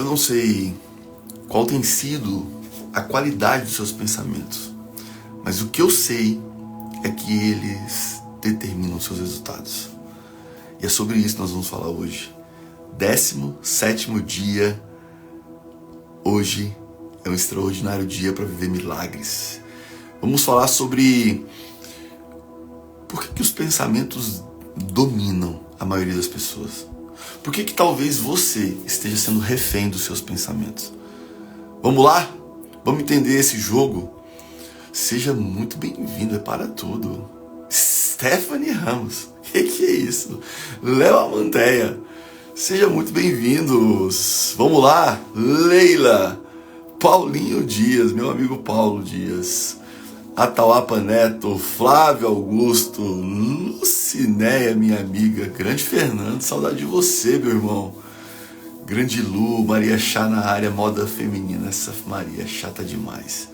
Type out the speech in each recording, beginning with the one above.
Eu não sei qual tem sido a qualidade dos seus pensamentos, mas o que eu sei é que eles determinam os seus resultados. E é sobre isso que nós vamos falar hoje. 17º dia. Hoje é um extraordinário dia para viver milagres. Vamos falar sobre por que os pensamentos dominam a maioria das pessoas. Por que talvez você esteja sendo refém dos seus pensamentos? Vamos lá? Vamos entender esse jogo? Seja muito bem-vindo, é para tudo. Stephanie Ramos, que é isso? Léo Amanteia, seja muito bem-vindos. Vamos lá? Leila, Paulinho Dias, meu amigo Paulo Dias, Atauapa Neto, Flávio Augusto, Lucinéia, minha amiga, grande Fernando, saudade de você, meu irmão. Grande Lu, Maria Chá na área, moda feminina, essa Maria chata demais.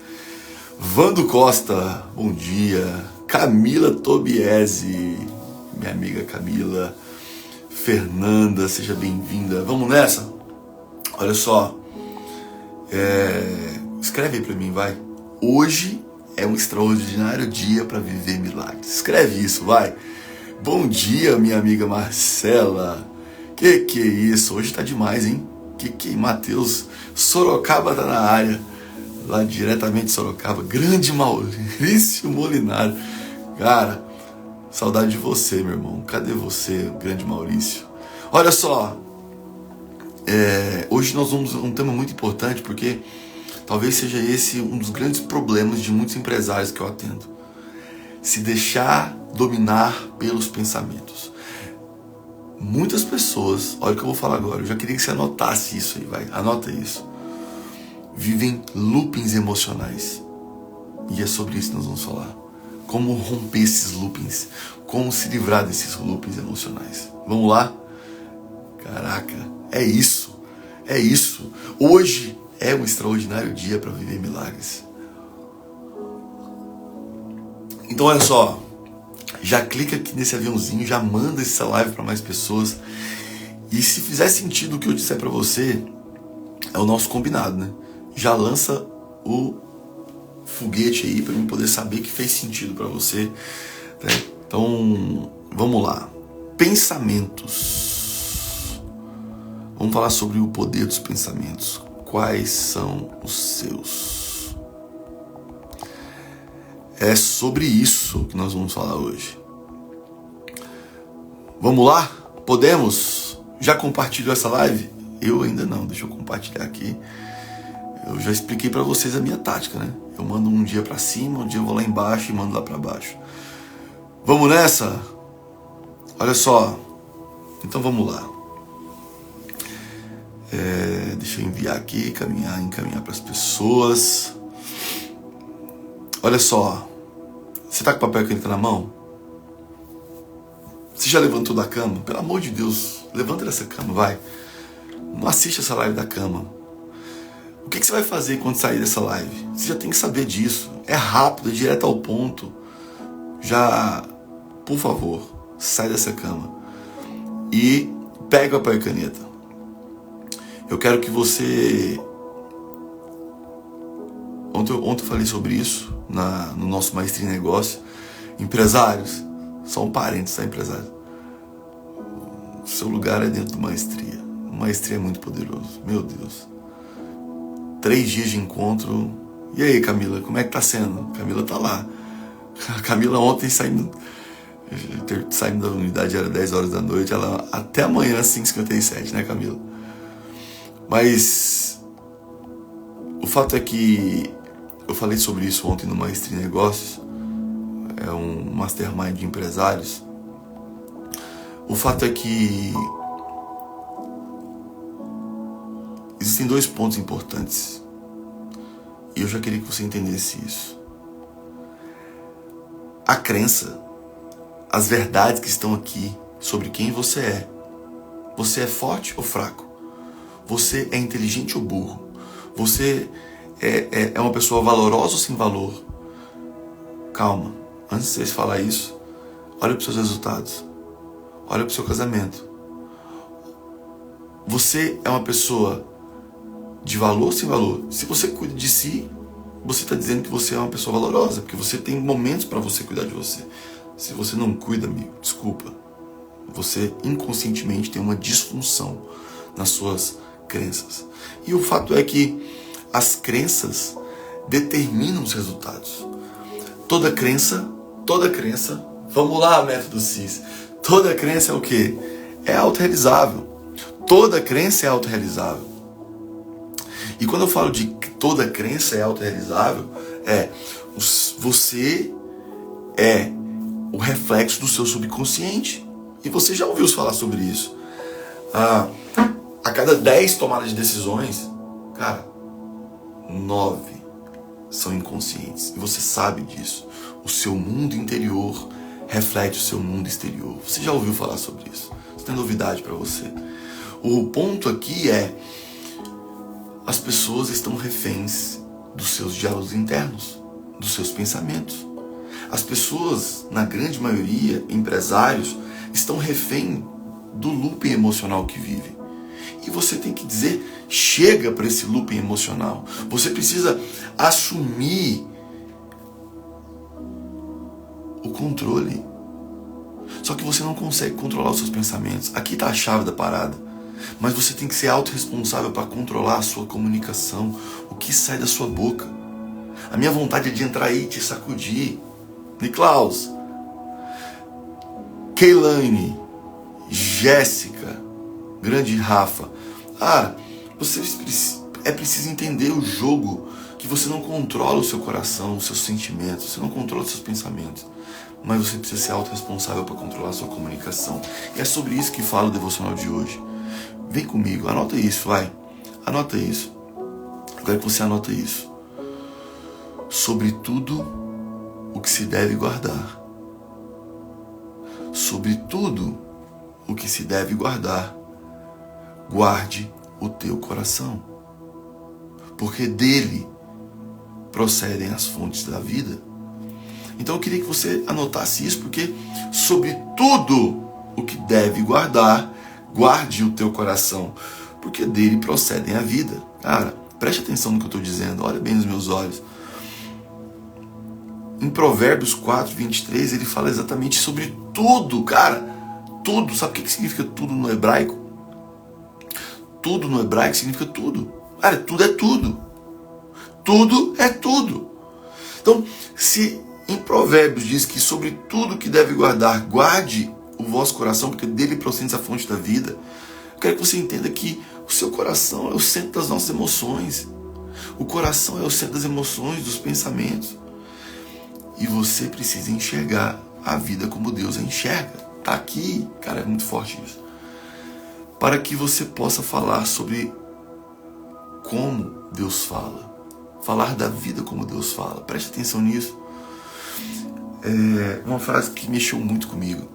Vando Costa, bom dia. Camila Tobiese, minha amiga Camila. Fernanda, seja bem-vinda. Vamos nessa? Olha só, escreve aí pra mim, vai. Hoje é um extraordinário dia para viver milagres. Escreve isso, vai. Bom dia, minha amiga Marcela. Que é isso? Hoje tá demais, hein? Matheus Sorocaba tá na área. Lá diretamente de Sorocaba. Grande Maurício Molinaro. Cara, saudade de você, meu irmão. Cadê você, grande Maurício? Olha só. Hoje nós vamos um tema muito importante, porque talvez seja esse um dos grandes problemas de muitos empresários que eu atendo. Se deixar dominar pelos pensamentos. Muitas pessoas, olha o que eu vou falar agora, eu já queria que você anotasse isso aí, vai, anota isso. Vivem loopings emocionais. E é sobre isso que nós vamos falar. Como romper esses loopings, como se livrar desses loopings emocionais. Vamos lá? Caraca, é isso. Hoje é um extraordinário dia para viver milagres. Então olha só, já clica aqui nesse aviãozinho, já manda essa live para mais pessoas. E se fizer sentido o que eu disser para você, é o nosso combinado, né? Já lança o foguete aí para eu poder saber que fez sentido para você, né? Então, vamos lá. Pensamentos. Vamos falar sobre o poder dos pensamentos. Quais são os seus? É sobre isso que nós vamos falar hoje. Vamos lá? Podemos? Já compartilhou essa live? Eu ainda não, deixa eu compartilhar aqui. Eu já expliquei para vocês a minha tática, né? Eu mando um dia para cima, um dia eu vou lá embaixo e mando lá para baixo. Vamos nessa? Olha só. Então vamos lá. Deixa eu enviar aqui, encaminhar para as pessoas. Olha só. Você tá com papel e caneta na mão? Você já levantou da cama? Pelo amor de Deus, levanta dessa cama, vai. Não assiste essa live da cama. O que você vai fazer quando sair dessa live? Você já tem que saber disso. É rápido, é direto ao ponto. Já, por favor, sai dessa cama. E pega o papel e caneta. Eu quero que você... Ontem eu falei sobre isso no nosso Maestria em Negócio. Empresários, são parentes, tá, empresário? O seu lugar é dentro do Maestria. O Maestria é muito poderoso, meu Deus. 3 dias de encontro. E aí, Camila, como é que tá sendo? Camila tá lá. A Camila ontem saindo da unidade, era 10 horas da noite. Ela até amanhã, 5h57, né, Camila? Mas o fato é que eu falei sobre isso ontem no Maestria em Negócios. É um mastermind de empresários. O fato é que existem 2 pontos importantes. E eu já queria que você entendesse isso. A crença, as verdades que estão aqui sobre quem você é. Você é forte ou fraco? Você é inteligente ou burro? Você é uma pessoa valorosa ou sem valor? Calma. Antes de vocês falar isso, olha para os seus resultados. Olha para o seu casamento. Você é uma pessoa de valor sem valor. Se você cuida de si, você está dizendo que você é uma pessoa valorosa, porque você tem momentos para você cuidar de você. Se você não cuida, amigo, desculpa, você inconscientemente tem uma disfunção nas suas crenças. E o fato é que as crenças determinam os resultados. Toda crença, vamos lá, método CIS, toda crença é o quê? É autorrealizável. Toda crença é autorrealizável. E quando eu falo de que toda crença é autorrealizável, você é o reflexo do seu subconsciente. E você já ouviu falar sobre isso. A cada 10 tomadas de decisões, cara, 9 são inconscientes. E você sabe disso. O seu mundo interior reflete o seu mundo exterior. Você já ouviu falar sobre isso. Isso não é novidade para você. O ponto aqui é: as pessoas estão reféns dos seus diálogos internos, dos seus pensamentos. As pessoas, na grande maioria, empresários, estão refém do looping emocional que vivem. E você tem que dizer, chega para esse looping emocional. Você precisa assumir o controle. Só que você não consegue controlar os seus pensamentos. Aqui está a chave da parada. Mas você tem que ser autorresponsável para controlar a sua comunicação, o que sai da sua boca. A minha vontade é de entrar aí e te sacudir. Niklaus, Keilane, Jéssica, grande Rafa. Você é preciso entender o jogo, que você não controla o seu coração, os seus sentimentos, você não controla os seus pensamentos. Mas você precisa ser autorresponsável para controlar a sua comunicação. E é sobre isso que fala o devocional de hoje. Vem comigo, anota isso, vai. Anota isso. Eu quero que você anota isso. Sobre tudo o que se deve guardar. Sobre tudo o que se deve guardar, guarde o teu coração. Porque dele procedem as fontes da vida. Então eu queria que você anotasse isso, porque sobre tudo o que deve guardar, guarde o teu coração, porque dele procedem a vida. Cara, preste atenção no que eu estou dizendo, olha bem nos meus olhos. Em Provérbios 4, 23, ele fala exatamente sobre tudo, cara. Tudo. Sabe o que significa tudo no hebraico? Tudo no hebraico significa tudo. Cara, tudo é tudo. Tudo é tudo. Então, se em Provérbios diz que sobre tudo que deve guardar, guarde o vosso coração, porque dele procede a fonte da vida. Eu quero que você entenda que o seu coração é o centro das nossas emoções. O coração é o centro das emoções, dos pensamentos. E você precisa enxergar a vida como Deus a enxerga. Tá aqui, cara, é muito forte isso. Para que você possa falar sobre como Deus fala. Falar da vida como Deus fala. Preste atenção nisso. Uma frase que mexeu muito comigo.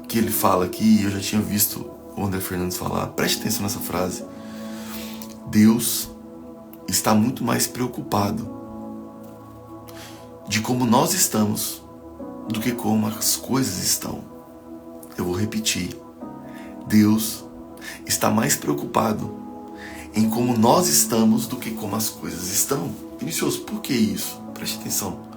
Que ele fala aqui, eu já tinha visto o André Fernandes falar. Preste atenção nessa frase. Deus está muito mais preocupado de como nós estamos do que como as coisas estão. Eu vou repetir. Deus está mais preocupado em como nós estamos do que como as coisas estão. Vinicius, por que isso? Preste atenção.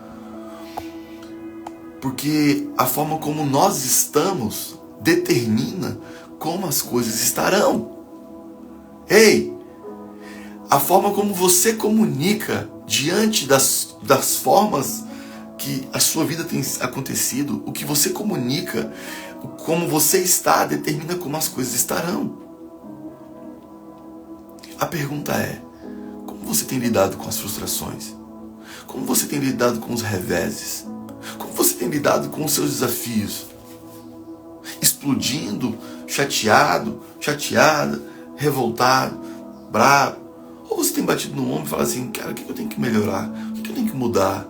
Porque a forma como nós estamos determina como as coisas estarão. Ei! A forma como você comunica diante das formas que a sua vida tem acontecido, o que você comunica, como você está, determina como as coisas estarão. A pergunta é: como você tem lidado com as frustrações? Como você tem lidado com os reveses? Como você tem lidado com os seus desafios? Explodindo, chateado, chateada, revoltado, bravo? Ou você tem batido no ombro e fala assim: cara, o que eu tenho que melhorar? O que eu tenho que mudar?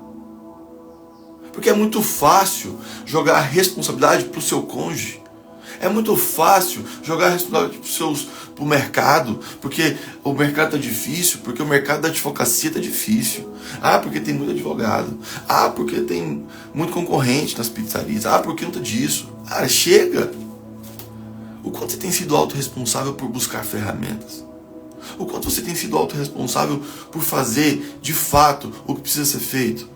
Porque é muito fácil jogar a responsabilidade para o seu cônjuge. É muito fácil jogar a responsabilidade para o mercado, porque o mercado está difícil, porque o mercado da advocacia está difícil. Porque tem muito advogado. Porque tem muito concorrente nas pizzarias. Por conta disso. Chega. quanto você tem sido autorresponsável por buscar ferramentas? O quanto você tem sido autorresponsável por fazer, de fato, o que precisa ser feito?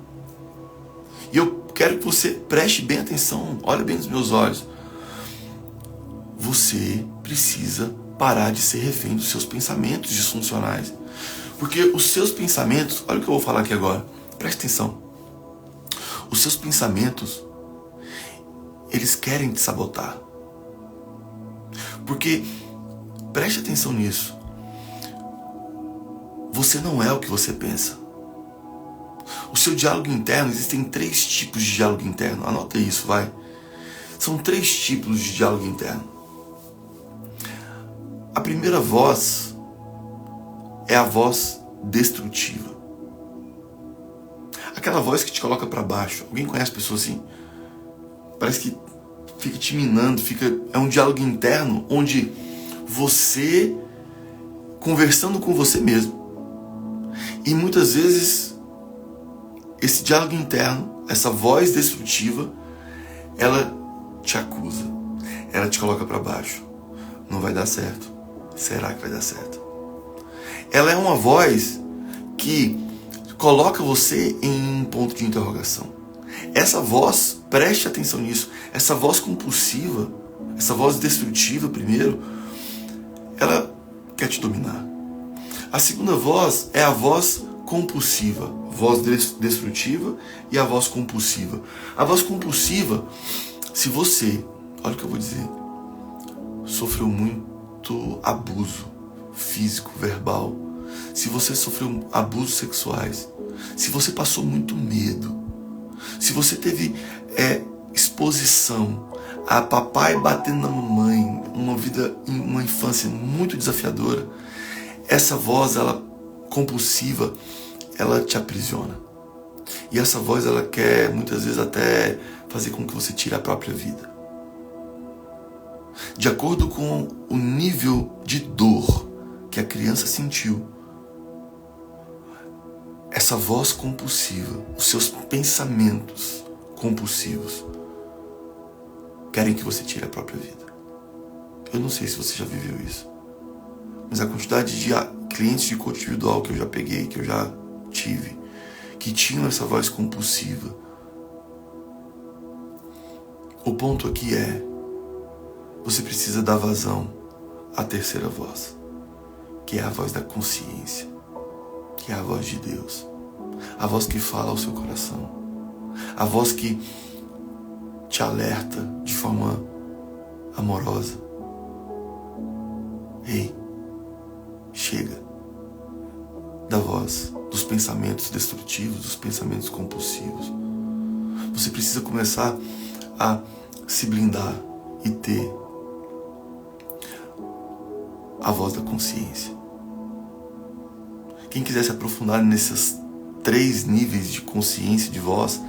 E eu quero que você preste bem atenção, olha bem nos meus olhos. Você precisa parar de ser refém dos seus pensamentos disfuncionais. Porque os seus pensamentos, olha o que eu vou falar aqui agora, preste atenção. Os seus pensamentos, eles querem te sabotar. Porque, preste atenção nisso, você não é o que você pensa. O seu diálogo interno, existem 3 tipos de diálogo interno, anota isso, vai. São 3 tipos de diálogo interno. A primeira voz é a voz destrutiva. Aquela voz que te coloca para baixo. Alguém conhece pessoas assim? Parece que fica te minando, é um diálogo interno onde você conversando com você mesmo. E muitas vezes esse diálogo interno, essa voz destrutiva, ela te acusa, ela te coloca para baixo. Não vai dar certo. Será que vai dar certo? Ela é uma voz que coloca você em um ponto de interrogação. Essa voz, preste atenção nisso, essa voz compulsiva, essa voz destrutiva primeiro, ela quer te dominar. A segunda voz é a voz compulsiva, voz destrutiva e a voz compulsiva. A voz compulsiva, se você, olha o que eu vou dizer, sofreu muito abuso físico, verbal, se você sofreu abusos sexuais, se você passou muito medo, se você teve exposição a papai batendo na mamãe, uma infância muito desafiadora, essa voz, ela compulsiva, ela te aprisiona. E essa voz, ela quer muitas vezes até fazer com que você tire a própria vida. De acordo com o nível de dor que a criança sentiu, essa voz compulsiva, os seus pensamentos compulsivos querem que você tire a própria vida. Eu não sei se você já viveu isso, mas a quantidade de clientes de coaching individual que eu já peguei, que eu já tive, que tinham essa voz compulsiva. O ponto aqui é, você precisa dar vazão à terceira voz, que é a voz da consciência, que é a voz de Deus, a voz que fala ao seu coração, a voz que te alerta de forma amorosa. Ei, chega da voz dos pensamentos destrutivos, dos pensamentos compulsivos. Você precisa começar a se blindar e ter a voz da consciência. Quem quiser se aprofundar nesses 3 níveis de consciência, de voz,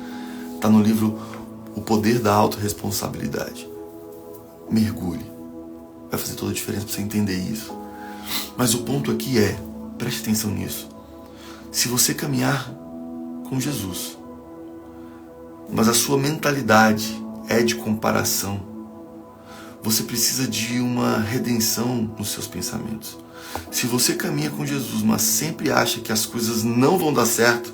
está no livro O Poder da Autorresponsabilidade. Mergulhe. Vai fazer toda a diferença para você entender isso. Mas o ponto aqui é, preste atenção nisso, se você caminhar com Jesus, mas a sua mentalidade é de comparação, você precisa de uma redenção nos seus pensamentos. Se você caminha com Jesus, mas sempre acha que as coisas não vão dar certo,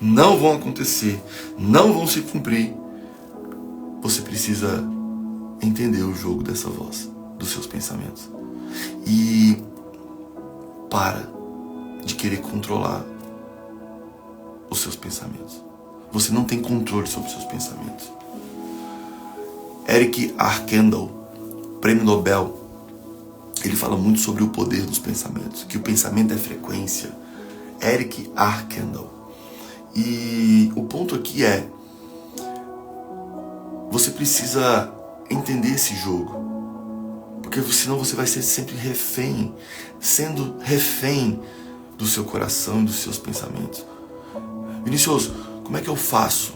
não vão acontecer, não vão se cumprir, você precisa entender o jogo dessa voz, dos seus pensamentos. E para de querer controlar os seus pensamentos. Você não tem controle sobre os seus pensamentos. Eric Arkandel, prêmio Nobel, ele fala muito sobre o poder dos pensamentos, que o pensamento é frequência. Eric Arkandel. E o ponto aqui é, você precisa entender esse jogo, porque senão você vai ser sempre refém, sendo refém do seu coração e dos seus pensamentos. Vinícius, como é que eu faço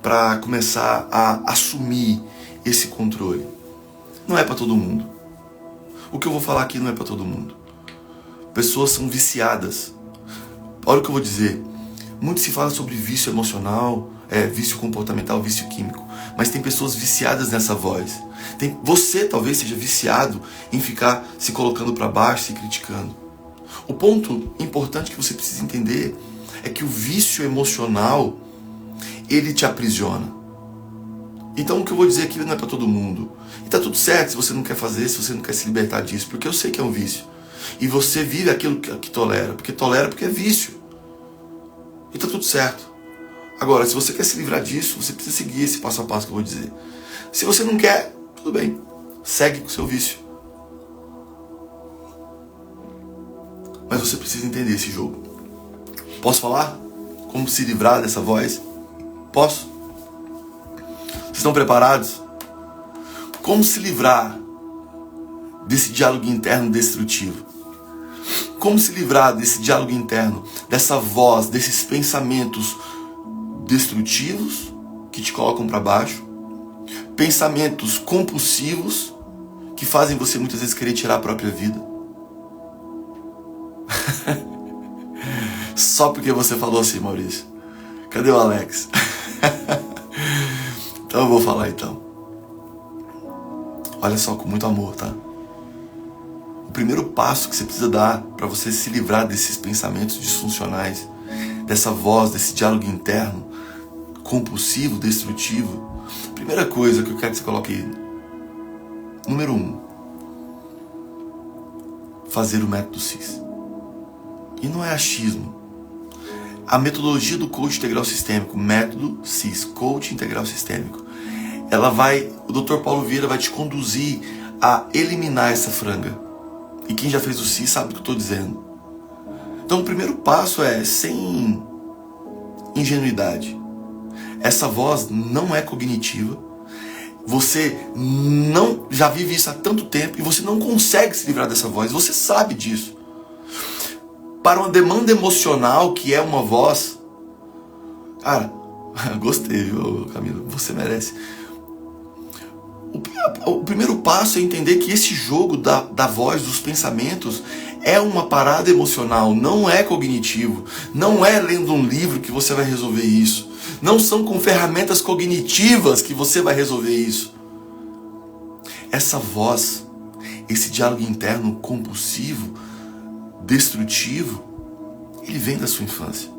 para começar a assumir esse controle? Não é para todo mundo. O que eu vou falar aqui não é para todo mundo. Pessoas são viciadas. Olha o que eu vou dizer. Muito se fala sobre vício emocional, vício comportamental, vício químico. Mas tem pessoas viciadas nessa voz. Você talvez seja viciado em ficar se colocando para baixo, se criticando. O ponto importante que você precisa entender é que o vício emocional, ele te aprisiona. Então o que eu vou dizer aqui não é para todo mundo. E tá tudo certo se você não quer fazer, se você não quer se libertar disso, porque eu sei que é um vício. E você vive aquilo que tolera, porque é vício. E tá tudo certo. Agora, se você quer se livrar disso, você precisa seguir esse passo a passo que eu vou dizer. Se você não quer, tudo bem. Segue com o seu vício. Mas você precisa entender esse jogo. Posso falar? Como se livrar dessa voz? Posso? Vocês estão preparados? Como se livrar desse diálogo interno destrutivo? Como se livrar desse diálogo interno, dessa voz, desses pensamentos destrutivos que te colocam para baixo? Pensamentos compulsivos que fazem você muitas vezes querer tirar a própria vida. Só porque você falou assim, Maurício. Cadê o Alex? Então eu vou falar então. Olha só, com muito amor, tá? O primeiro passo que você precisa dar para você se livrar desses pensamentos disfuncionais, dessa voz, desse diálogo interno, compulsivo, destrutivo. Primeira coisa que eu quero que você coloque aí. Número 1. Fazer o método CIS. E não é achismo. A metodologia do coach integral sistêmico, método CIS, coach integral sistêmico, o Dr. Paulo Vieira vai te conduzir a eliminar essa franga. E quem já fez o CIS sabe o que eu estou dizendo. Então o primeiro passo é sem ingenuidade. Essa voz não é cognitiva. Você não já vive isso há tanto tempo e você não consegue se livrar dessa voz. Você sabe disso. Para uma demanda emocional que é uma voz, cara, gostei, viu, Camila? Você merece. O primeiro passo é entender que esse jogo da voz, dos pensamentos, é uma parada emocional, não é cognitivo. Não é lendo um livro que você vai resolver isso. Não são com ferramentas cognitivas que você vai resolver isso. Essa voz, esse diálogo interno compulsivo, destrutivo, ele vem da sua infância.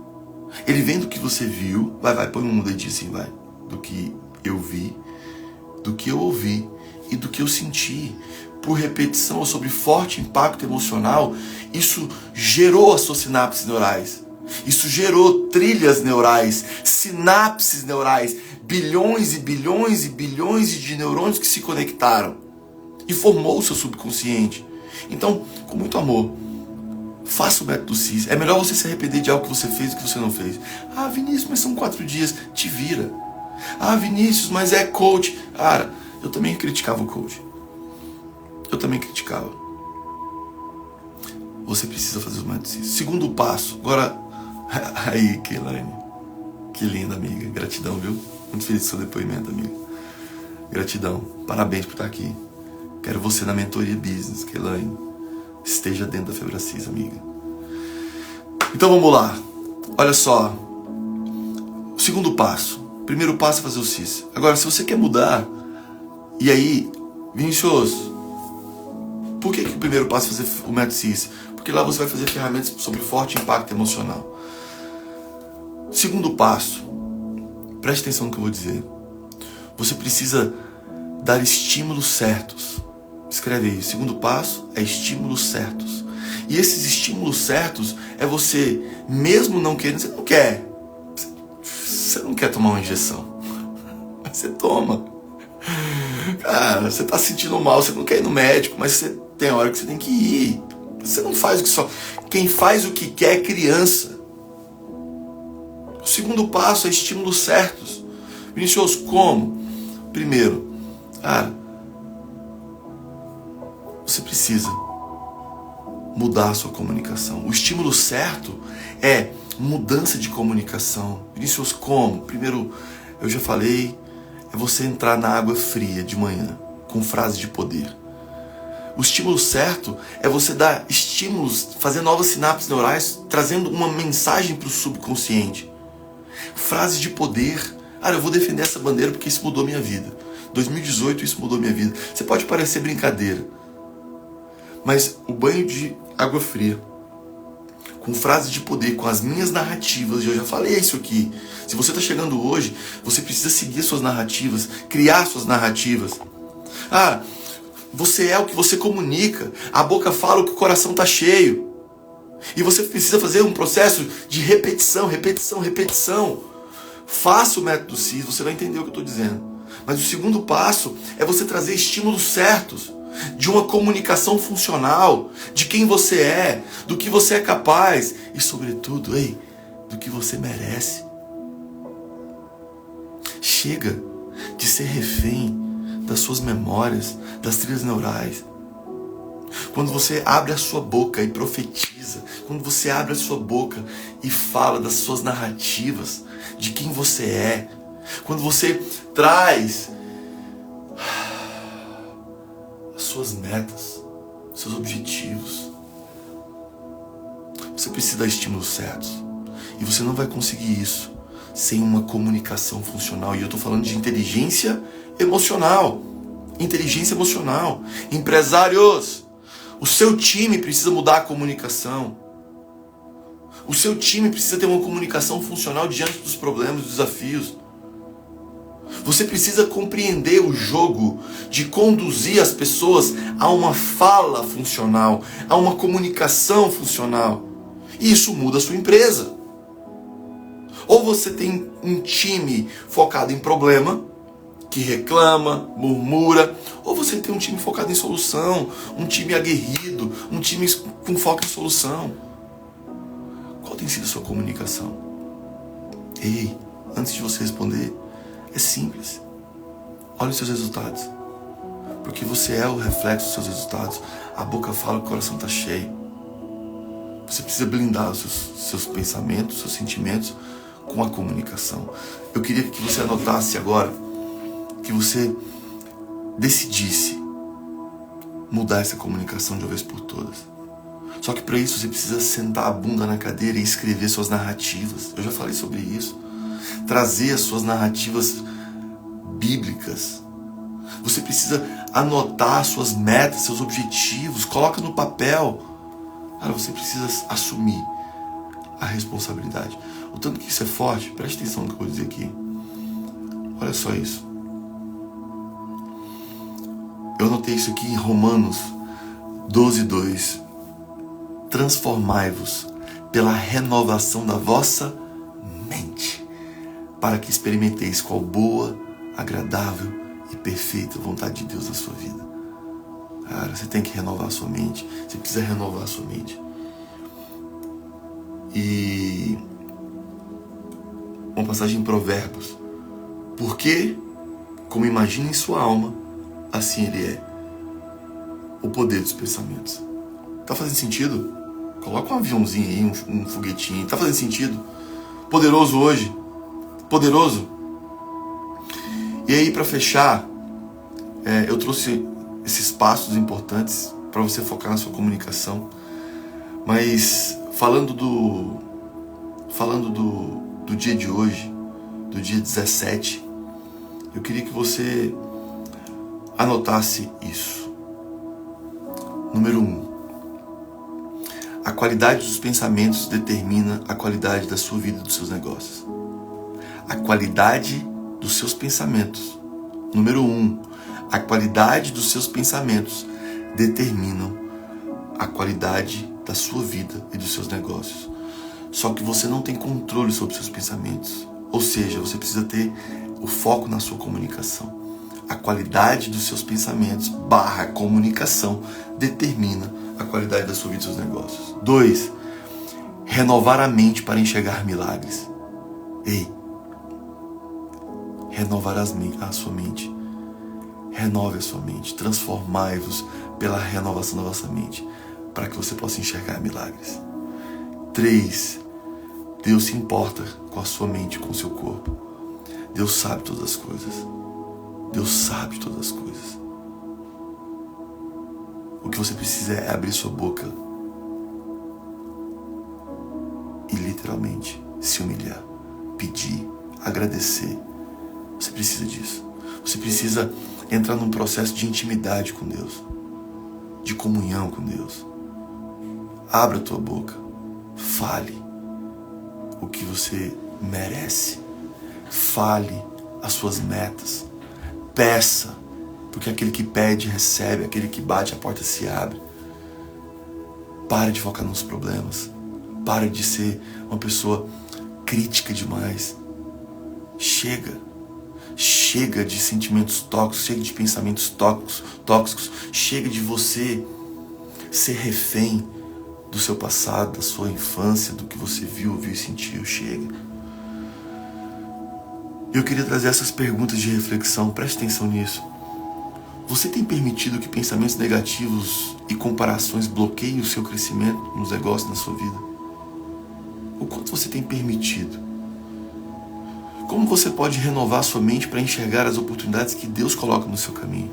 Ele vem do que você viu. Vai, põe um dedinho assim, vai. Do que eu vi, do que eu ouvi e do que eu senti. Por repetição ou sob forte impacto emocional, isso gerou as suas sinapses neurais. Isso gerou trilhas neurais, sinapses neurais, bilhões e bilhões e bilhões de neurônios que se conectaram e formou o seu subconsciente. Então, com muito amor, faça o método CIS. É melhor você se arrepender de algo que você fez do que você não fez. Ah, Vinícius, mas são 4 dias. Te vira. Ah, Vinícius, mas é coach. Cara, eu também criticava o coach. Eu também criticava. Você precisa fazer o método CIS. Segundo passo. Agora, aí, Keilane. Que linda, amiga. Gratidão, viu? Muito feliz com o seu depoimento, amiga. Gratidão. Parabéns por estar aqui. Quero você na mentoria business, Keilane. Esteja dentro da Febracis, amiga. Então vamos lá. Olha só. O segundo passo. O primeiro passo é fazer o CIS. Agora, se você quer mudar, e aí, Vinícius, por que o primeiro passo é fazer o método CIS? Porque lá você vai fazer ferramentas sobre forte impacto emocional. Segundo passo, preste atenção no que eu vou dizer. Você precisa dar estímulos certos. Escreve aí. Segundo passo é estímulos certos. E esses estímulos certos é você, mesmo não querendo, você não quer. Você não quer tomar uma injeção. Você toma. Cara, você tá sentindo mal, você não quer ir no médico, mas você tem hora que você tem que ir. Você não faz o que só. Quem faz o que quer é criança. O segundo passo é estímulos certos. Vinícius, como? Primeiro, você precisa mudar a sua comunicação. O estímulo certo é mudança de comunicação. Vinícius, como? Primeiro, eu já falei, é você entrar na água fria de manhã, com frase de poder. O estímulo certo é você dar estímulos, fazer novas sinapses neurais, trazendo uma mensagem para o subconsciente. Frases de poder. Eu vou defender essa bandeira porque isso mudou minha vida. 2018 isso mudou minha vida. Você pode parecer brincadeira, mas o banho de água fria, com frases de poder, com as minhas narrativas, e eu já falei isso aqui. Se você está chegando hoje, você precisa seguir suas narrativas, criar suas narrativas. Você é o que você comunica. A boca fala o que o coração está cheio. E você precisa fazer um processo de repetição, repetição, repetição. Faça o método CIS, você vai entender o que eu estou dizendo. Mas o segundo passo é você trazer estímulos certos, de uma comunicação funcional, de quem você é, do que você é capaz e, sobretudo, do que você merece. Chega de ser refém das suas memórias, das trilhas neurais. Quando você abre a sua boca e profetiza, quando você abre a sua boca e fala das suas narrativas, de quem você é, quando você traz as suas metas, seus objetivos, você precisa dar estímulos certos. E você não vai conseguir isso sem uma comunicação funcional. E eu estou falando de inteligência emocional. Inteligência emocional. Empresários, o seu time precisa mudar a comunicação. O seu time precisa ter uma comunicação funcional diante dos problemas, dos desafios. Você precisa compreender o jogo de conduzir as pessoas a uma fala funcional, a uma comunicação funcional. E isso muda a sua empresa. Ou você tem um time focado em problema, que reclama, murmura, ou você tem um time focado em solução, um time aguerrido, um time com foco em solução. Qual tem sido a sua comunicação? Antes de você responder, é simples. Olha os seus resultados. Porque você é o reflexo dos seus resultados. A boca fala, o coração está cheio. Você precisa blindar os seus pensamentos, seus sentimentos com a comunicação. Eu queria que você anotasse agora, que você decidisse mudar essa comunicação de uma vez por todas. Só que para isso você precisa sentar a bunda na cadeira e escrever suas narrativas. Eu já falei sobre isso. Trazer as suas narrativas bíblicas. Você precisa anotar suas metas, seus objetivos. Coloca no papel. Você precisa assumir a responsabilidade. O tanto que isso é forte, preste atenção no que eu vou dizer aqui. Olha só isso. Eu anotei isso aqui em Romanos 12:2. Transformai-vos pela renovação da vossa mente, para que experimenteis qual boa, agradável e perfeita vontade de Deus na sua vida. Você tem que renovar a sua mente. Você precisa renovar a sua mente. E uma passagem em Provérbios. Porque, como imagina em sua alma, assim ele é. O poder dos pensamentos. Tá fazendo sentido? Coloca um aviãozinho aí, um foguetinho. Tá fazendo sentido? Poderoso hoje. Poderoso. E aí, para fechar, eu trouxe esses passos importantes para você focar na sua comunicação. Mas falando do dia de hoje, do dia 17, eu queria que você anotasse isso. Número 1. A qualidade dos pensamentos determina a qualidade da sua vida e dos seus negócios. A qualidade dos seus pensamentos. Número 1. A qualidade dos seus pensamentos determinam a qualidade da sua vida e dos seus negócios. Só que você não tem controle sobre seus pensamentos. Ou seja, você precisa ter o foco na sua comunicação. A qualidade dos seus pensamentos / comunicação determina a qualidade da sua vida e dos seus negócios. 2. Renovar a mente para enxergar milagres. Renovar a sua mente. Renove a sua mente. Transformai-vos pela renovação da vossa mente, para que você possa enxergar milagres. 3. Deus se importa com a sua mente, com o seu corpo. Deus sabe todas as coisas. Deus sabe todas as coisas. O que você precisa é abrir sua boca e literalmente se humilhar, pedir, agradecer Você precisa disso. Você precisa entrar num processo de intimidade com Deus, de comunhão com Deus. Abra a tua boca. Fale o que você merece. Fale as suas metas. Peça, porque aquele que pede recebe, aquele que bate a porta se abre. Pare de focar nos problemas. Pare de ser uma pessoa crítica demais. Chega de sentimentos tóxicos, chega de pensamentos tóxicos, chega de você ser refém do seu passado, da sua infância, do que você viu, ouviu e sentiu. Chega. Eu queria trazer essas perguntas de reflexão, preste atenção nisso. Você tem permitido que pensamentos negativos e comparações bloqueiem o seu crescimento nos negócios, na sua vida? O quanto você tem permitido? Como você pode renovar sua mente para enxergar as oportunidades que Deus coloca no seu caminho?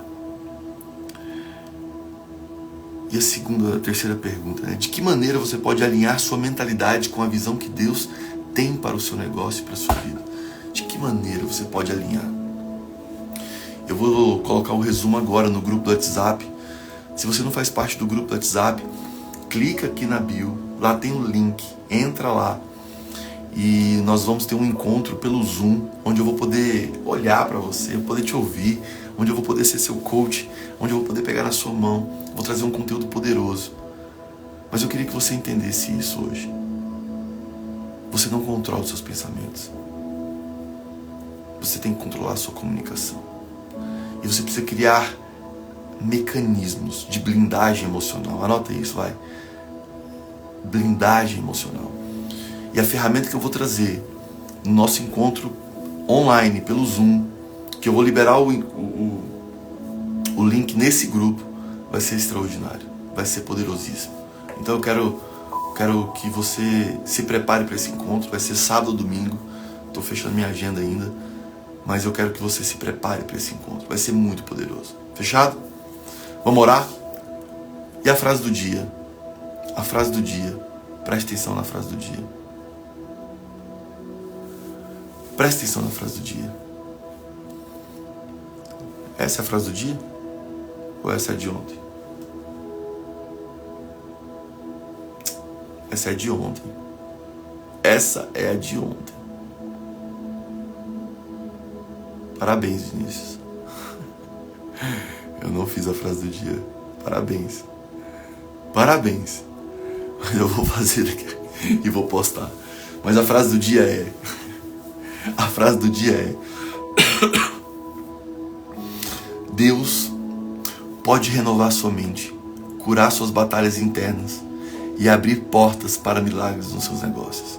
E a terceira pergunta, né? De que maneira você pode alinhar sua mentalidade com a visão que Deus tem para o seu negócio e para a sua vida? De que maneira você pode alinhar? Eu vou colocar um resumo agora no grupo do WhatsApp. Se você não faz parte do grupo do WhatsApp, clica aqui na bio, lá tem o link, entra lá. E nós vamos ter um encontro pelo Zoom, onde eu vou poder olhar para você, poder te ouvir, onde eu vou poder ser seu coach, onde eu vou poder pegar na sua mão, vou trazer um conteúdo poderoso. Mas eu queria que você entendesse isso hoje. Você não controla os seus pensamentos. Você tem que controlar a sua comunicação. E você precisa criar mecanismos de blindagem emocional. Anota isso, vai. Blindagem emocional. E a ferramenta que eu vou trazer no nosso encontro online, pelo Zoom, que eu vou liberar o link nesse grupo, vai ser extraordinário, vai ser poderosíssimo. Então eu quero que você se prepare para esse encontro. Vai ser sábado ou domingo, estou fechando minha agenda ainda, mas eu quero que você se prepare para esse encontro, vai ser muito poderoso. Fechado? Vamos orar? E a frase do dia? A frase do dia, preste atenção na frase do dia. Preste atenção na frase do dia. Essa é a frase do dia? Ou essa é de ontem? Essa é de ontem. Essa é a de ontem. Parabéns, Vinícius. Eu não fiz a frase do dia. Parabéns. Parabéns. Eu vou fazer aqui e vou postar. Mas a frase do dia é... A frase do dia é: Deus pode renovar sua mente, curar suas batalhas internas e abrir portas para milagres nos seus negócios.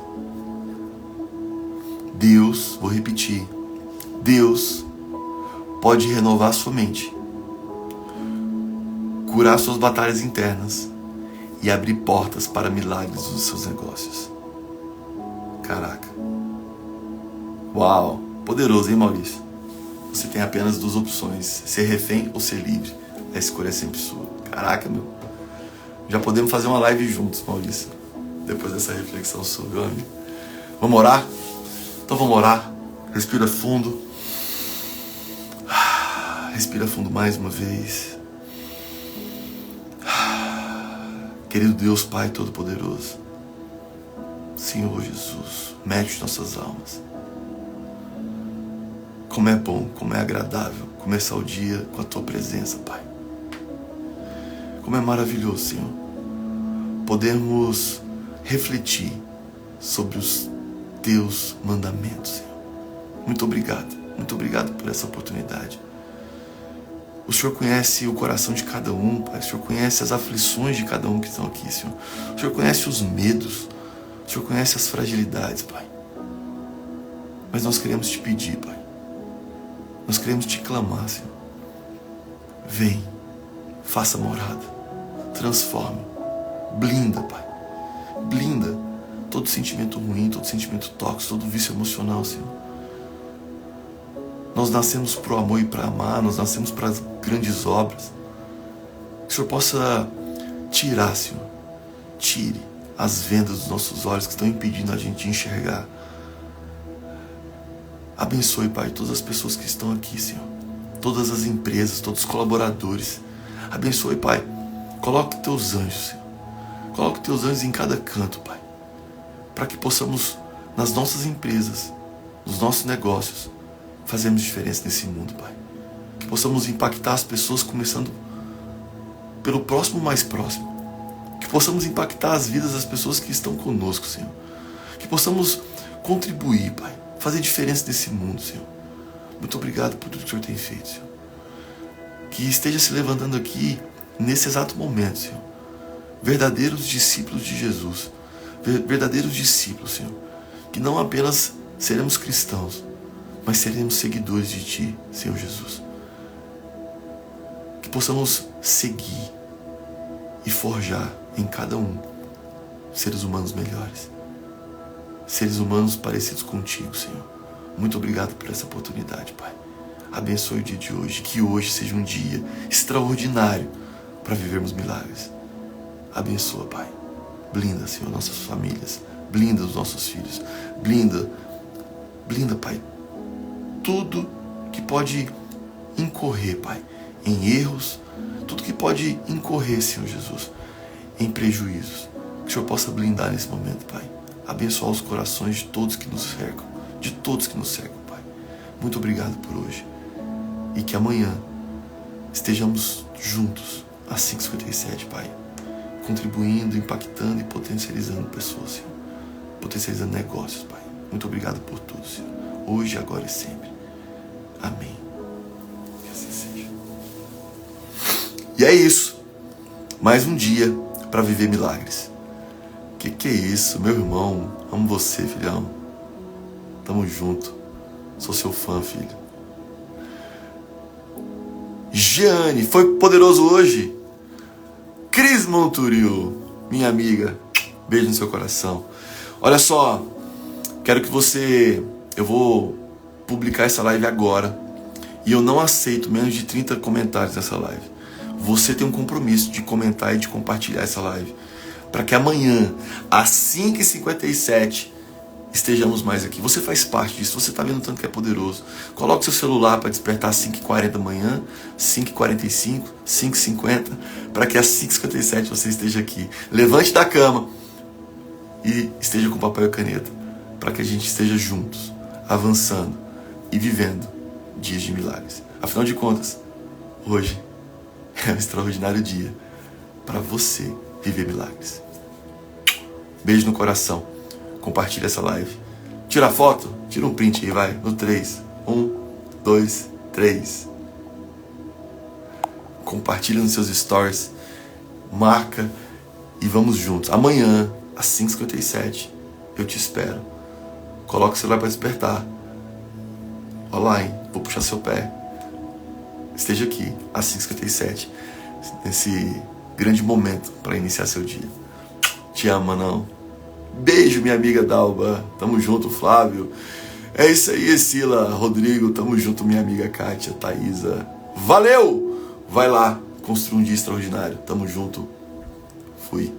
Deus, vou repetir, Deus pode renovar sua mente, curar suas batalhas internas e abrir portas para milagres nos seus negócios. Caraca. Uau, poderoso, hein, Maurício? Você tem apenas duas opções, ser refém ou ser livre. A escolha é sempre sua. Caraca, meu. Já podemos fazer uma live juntos, Maurício, depois dessa reflexão sua, meu amigo. Vamos orar? Então vamos orar. Respira fundo. Respira fundo mais uma vez. Querido Deus, Pai Todo-Poderoso, Senhor Jesus, mete nossas almas. Como é bom, como é agradável começar o dia com a Tua presença, Pai. Como é maravilhoso, Senhor, podermos refletir sobre os Teus mandamentos, Senhor. Muito obrigado por essa oportunidade. O Senhor conhece o coração de cada um, Pai. O Senhor conhece as aflições de cada um que estão aqui, Senhor. O Senhor conhece os medos. O Senhor conhece as fragilidades, Pai. Mas nós queremos Te pedir, Pai. Nós queremos Te clamar, Senhor. Vem, faça morada, transforme, blinda, Pai. Blinda todo sentimento ruim, todo sentimento tóxico, todo vício emocional, Senhor. Nós nascemos para o amor e para amar, nós nascemos para as grandes obras. Que o Senhor possa tirar, Senhor, tire as vendas dos nossos olhos que estão impedindo a gente de enxergar Abençoe, Pai, todas as pessoas que estão aqui, Senhor. Todas as empresas, todos os colaboradores. Abençoe, Pai. Coloque teus anjos, Senhor. Coloque teus anjos em cada canto, Pai. Para que possamos, nas nossas empresas, nos nossos negócios, fazermos diferença nesse mundo, Pai. Que possamos impactar as pessoas, começando pelo próximo mais próximo. Que possamos impactar as vidas das pessoas que estão conosco, Senhor. Que possamos contribuir, Pai. Fazer diferença nesse mundo, Senhor. Muito obrigado por tudo que o Senhor tem feito, Senhor. Que esteja se levantando aqui, nesse exato momento, Senhor, verdadeiros discípulos de Jesus. Verdadeiros discípulos, Senhor. Que não apenas seremos cristãos, mas seremos seguidores de Ti, Senhor Jesus. Que possamos seguir e forjar em cada um seres humanos melhores. Seres humanos parecidos contigo, Senhor. Muito obrigado por essa oportunidade, Pai. Abençoe o dia de hoje. Que hoje seja um dia extraordinário para vivermos milagres. Abençoa, Pai. Blinda, Senhor, nossas famílias. Blinda os nossos filhos. Blinda, Pai, tudo que pode incorrer, Pai, em erros. Tudo que pode incorrer, Senhor Jesus, em prejuízos. Que o Senhor possa blindar nesse momento, Pai. Abençoar os corações de todos que nos cercam. De todos que nos cercam, Pai. Muito obrigado por hoje. E que amanhã estejamos juntos às 5h57, Pai. Contribuindo, impactando e potencializando pessoas, Senhor. Potencializando negócios, Pai. Muito obrigado por tudo, Senhor. Hoje, agora e sempre. Amém. Que assim seja. E é isso. Mais um dia para viver milagres. Que é isso, meu irmão? Amo você, filhão. Tamo junto. Sou seu fã, filho. Jeane, foi poderoso hoje? Cris Monturio, minha amiga. Beijo no seu coração. Olha só, quero que você... Eu vou publicar essa live agora. E eu não aceito menos de 30 comentários nessa live. Você tem um compromisso de comentar e de compartilhar essa live. Para que amanhã, às 5h57, estejamos mais aqui. Você faz parte disso, você está vendo tanto que é poderoso. Coloque seu celular para despertar às 5h40 da manhã, 5h45, 5h50, para que às 5h57 você esteja aqui. Levante da cama e esteja com papel e caneta, para que a gente esteja juntos, avançando e vivendo dias de milagres. Afinal de contas, hoje é um extraordinário dia para você viver milagres. Beijo no coração. Compartilha essa live. Tira a foto, tira um print aí, vai. No 3. 1, 2, 3. Compartilha nos seus stories. Marca e vamos juntos. Amanhã, às 5h57, eu te espero. Coloca o celular para despertar. Olha lá, hein? Vou puxar seu pé. Esteja aqui, às 5h57, nesse grande momento para iniciar seu dia. Te amo, Manão. Beijo, minha amiga Dalba. Tamo junto, Flávio. É isso aí, Sila, Rodrigo. Tamo junto, minha amiga Kátia, Thaísa. Valeu! Vai lá, construir um dia extraordinário. Tamo junto. Fui.